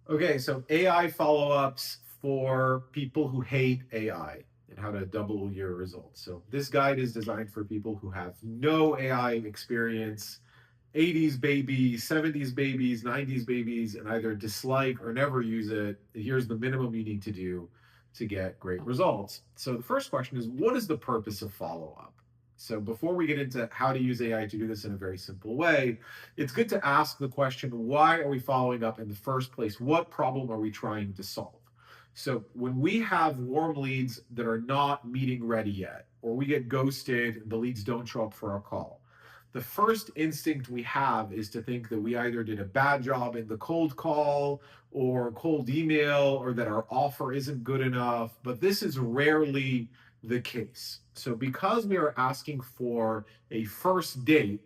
Okay, so AI follow-ups for people who hate AI and how to double your results. So this guide is designed for people who have no AI experience, 80s babies, 70s babies, 90s babies, and either dislike or never use it. Here's the minimum you need to do to get great results. So the first question is, what is the purpose of follow-up? So before we get into how to use AI to do this in a very simple way, it's good to ask the question, why are we following up in the first place? What problem are we trying to solve? So when we have warm leads that are not meeting ready yet, or we get ghosted and the leads don't show up for our call, the first instinct we have is to think that we either did a bad job in the cold call or cold email, or that our offer isn't good enough. But this is rarely the case. So because we are asking for a first date,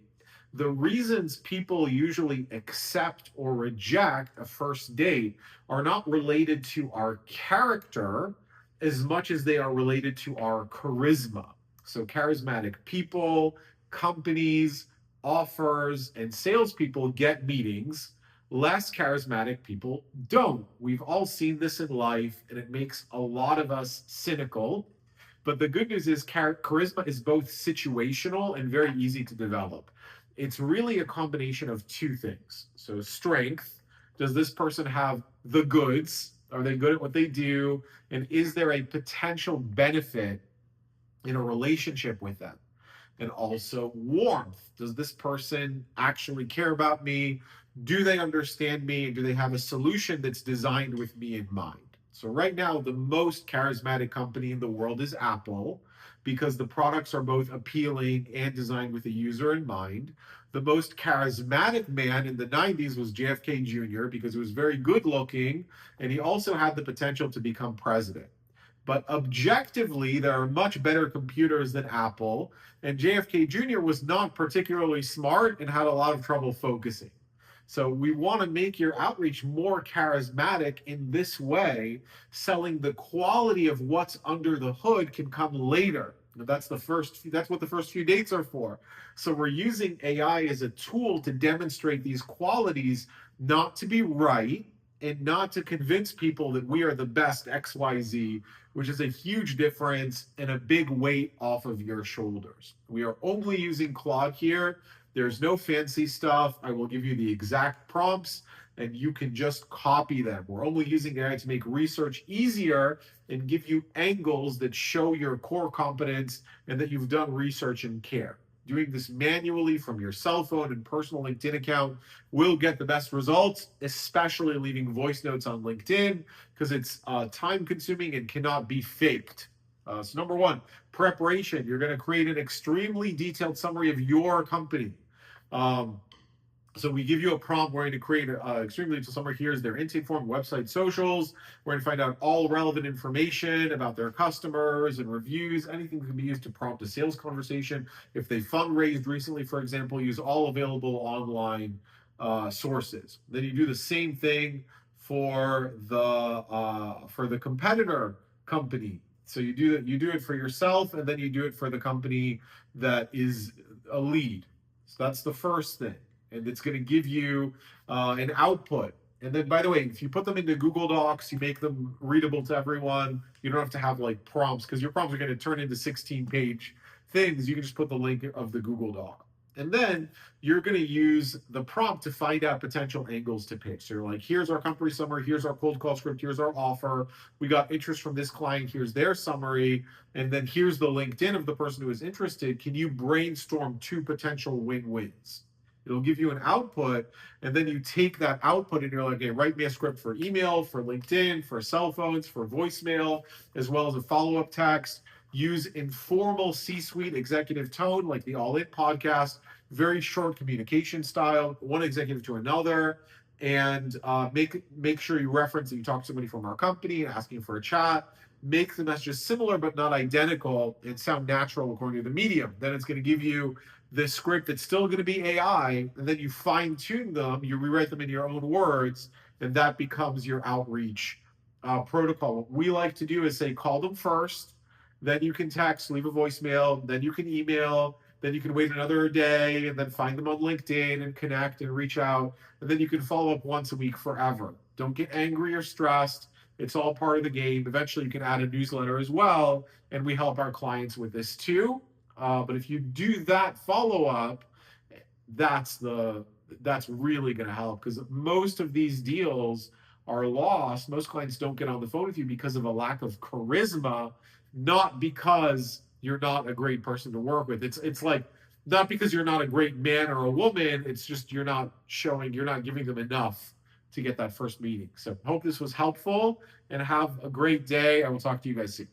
the reasons people usually accept or reject a first date are not related to our character as much as they are related to our charisma. So, charismatic people, companies, offers, and salespeople get meetings. Less charismatic people don't. We've all seen this in life, and it makes a lot of us cynical. But the good news is charisma is both situational and very easy to develop. It's really a combination of two things. So, strength, does this person have the goods? Are they good at what they do? And is there a potential benefit in a relationship with them? And also warmth. Does this person actually care about me? Do they understand me? And do they have a solution that's designed with me in mind? So, right now, the most charismatic company in the world is Apple because the products are both appealing and designed with a user in mind. The most charismatic man in the 90s was JFK Jr. because he was very good looking and he also had the potential to become president. But objectively, there are much better computers than Apple, and JFK Jr. was not particularly smart and had a lot of trouble focusing. So we want to make your outreach more charismatic in this way. Selling the quality of what's under the hood can come later. That's what the first few dates are for. So we're using AI as a tool to demonstrate these qualities, not to be right and not to convince people that we are the best XYZ, which is a huge difference and a big weight off of your shoulders. We are only using Claude here. There's no fancy stuff. I will give you the exact prompts and you can just copy them. We're only using AI to make research easier and give you angles that show your core competence and that you've done research and care. Doing this manually from your cell phone and personal LinkedIn account will get the best results, especially leaving voice notes on LinkedIn because it's time consuming and cannot be faked. So, number one, preparation. You're going to create an extremely detailed summary of your company. Um, so we give you a prompt. We're going to create an extremely detailed summary. Here's their intake form, website, socials. We're going to find out all relevant information about their customers and reviews. Anything that can be used to prompt a sales conversation. If they fundraised recently, for example, use all available online sources. Then you do the same thing for the competitor company. So you do it for yourself, and then you do it for the company that is a lead. So that's the first thing, and it's going to give you an output. And then, by the way, if you put them into Google Docs, you make them readable to everyone. You don't have to have like prompts because your prompts are going to turn into 16-page things. You can just put the link of the Google Doc. And then you're going to use the prompt to find out potential angles to pitch. So you're like, here's our company summary, here's our cold call script, here's our offer. We got interest from this client, here's their summary, and then here's the LinkedIn of the person who is interested. Can you brainstorm two potential win-wins? It'll give you an output, and then you take that output and you're like, okay, write me a script for email, for LinkedIn, for cell phones, for voicemail, as well as a follow-up text. Use informal C-suite executive tone, like the All In podcast, very short communication style, one executive to another, and make sure you reference that you talk to somebody from our company and asking for a chat. Make the messages similar but not identical and sound natural according to the medium. Then it's going to give you the script that's still going to be AI, and then you fine tune them, you rewrite them in your own words, and that becomes your outreach protocol. What we like to do is say, call them first, then you can text, leave a voicemail, then you can email, then you can wait another day and then find them on LinkedIn and connect and reach out. And then you can follow up once a week forever. Don't get angry or stressed. It's all part of the game. Eventually, you can add a newsletter as well, and we help our clients with this too. But if you do that follow up, that's the that's really going to help, because most of these deals are lost. Most clients don't get on the phone with you because of a lack of charisma, not because you're not a great person to work with. It's like, not because you're not a great man or a woman. It's just you're not giving them enough to get that first meeting. So hope this was helpful, and have a great day. I will talk to you guys soon.